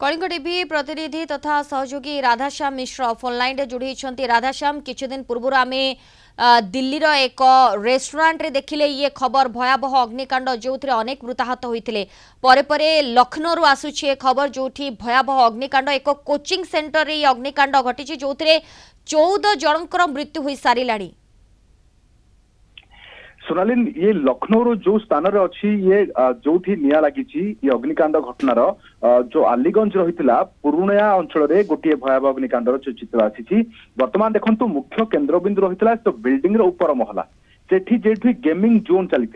Kalinga TV प्रतिनिधि तथा सहयोगी राधाश्याम मिश्र फोनलाइन जोड़ी राधाश्याम किछि दिन पूर्व आम दिल्लीर एक रेस्टोरेंट रे देखिले ये खबर भयावह अग्निकांड जो अनेक मृताहत होते परे लखनऊ आसुची खबर जो भयावह अग्निकांड एक कोचिंग सेंटर रे अग्निकांड घटी जो 14 जनकर मृत्यु हो सारा। सोनालिन ये लखनऊ जो स्थान रे अच्छी ये जो निया लगी ये अग्निकांड घटनार जो आलीगंज रही पुरुणिया अंचल में गोटे भयावह अग्निकांड चित्र आसी बर्तमान देखो मुख्य केन्द्रबिंदु रही तो बिल्डिंग ऊपर महला सेठी जेठी गेमिंग जोन चली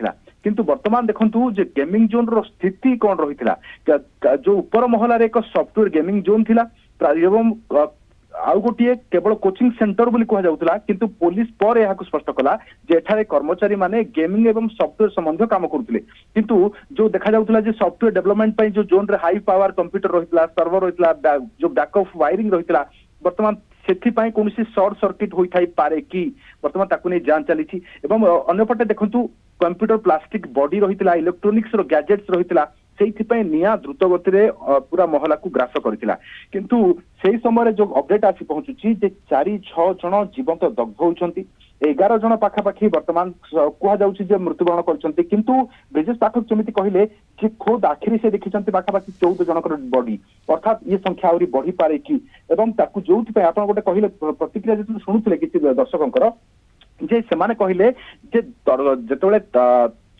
किंतु वर्तमान देखो जे गेमिंग जोन रो स्थिति कौन रही जो ऊपर महलार एक सॉफ्टवेयर गेमिंग जोन थिला एवं आउ गोटे केवल कोचिंग सेंटर बोली कह जाउतला किंतु पुलिस पर यह स्पष्ट कला जे एठारे कर्मचारी माने गेमिंग एवं सॉफ्टवेयर संबंधी काम करथिले किंतु जो देखा जाउतला जे सॉफ्टवेयर डेवलपमेंट पई जो जोन रे हाई पावर कंप्यूटर रहितला सर्वर रहितला जो बैकअप वायरिंग रहितला वर्तमान सेथिपाई कोनसी शॉर्ट सर्किट होई थाई पारे कि वर्तमान ताकु नै जांच चली छी एवं अन्यपटे देखंतु कंप्यूटर प्लास्टिक बॉडी रहितला इलेक्ट्रोनिक्स रो गैजेट्स रहितला सेइथिपाई निया द्रुत गति रे पूरा महला को ग्रास करथिला किंतु सेही समय जो अपडेट आसी पहुंचुची जे 4-6 जन जीवंत दग्ध होउछंती 11 जन पाखापाखी वर्तमान कह जाउची जे मृत्युवरण करछंती किंतु ब्रिजेश पाठक जमिति कहिले जे खोद आखिरी से देखिछंती पाखापाखी 14 जनकर बॉडी अर्थात ये संख्या आउरी बढ़ी पारे कि एवं ताकू जोउथि पे आपण गोटे कहिले प्रतिक्रिया जे सुनुथिले किछि दर्शकंकर जे सेमाने कहिले जे जेतबेले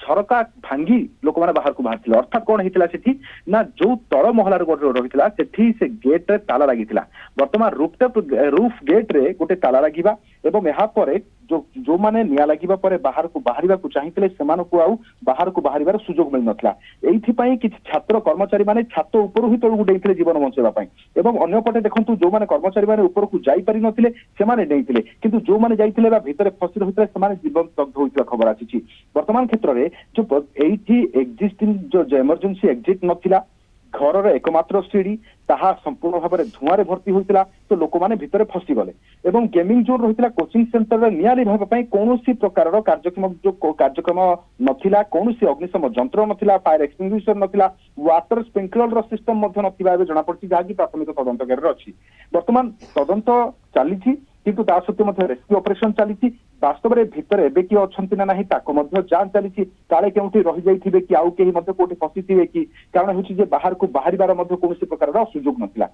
झरका भांगी लोक मैंने बाहर को बाहर अर्थात कौन होता से ना जो तल महलार रही से गेट रे ताला लगी बर्तमान रूफ गेट रे गोटे ताला लगिबा एवं यहाँ पर जो माने निया लगिबा परे बाहर को बाहरिबा को चाहिथिले सेमानकु आउ बाहर को बाहरिबार सुजोग मिल नथला एइथिपई किछि छात्र कर्मचारी माने छात ऊपर ही तळु डेइथिले जीवन बंचेबा पई एवं अन्य पटे देखंतु जो माने कर्मचारी माने ऊपर को जाई पारि नथिले सेमाने डेइथिले किंतु जो माने जाइथिले बा भितरे फसी रहिथिले सेमाने जीवन दग्ध होइतबा खबर आछि वर्तमान क्षेत्र रे जो एइथि एक्जिस्टिंग जो इमरजेंसी एग्जिट नथिला घर एकमात्र सीढ़ी ताहा संपूर्ण भाव में धुआं भर्ती होता तो लोक मैंने भितर फसी गले एवं गेमिंग जोन रही कोचिंग सेंटर निया लिभापी कौन प्रकार कार्यक्रम जो कार्यक्रम नथिला कौन अग्निशम जंत्र नथिला फायर एक्सटिंग्विशर नथिला वाटर स्प्रिंकलर सिस्टम नथिबा जना पड़छि जहाँकि प्राथमिक तदंतगार अच्छी वर्तमान तदंत चली किंतु ता सत्वे रेस्क्यू ऑपरेशन चली वास्तव में भितर एबे किए अच्छी ना नहीं ताको मध्य जांच चली काले केउठी रही जाइथिबे कि आउ केही मध्य कोठी फसीथिबे कि कारण होछि जे बाहर को बाहरिबार मध्य कौन प्रकार सुजोग नथिला।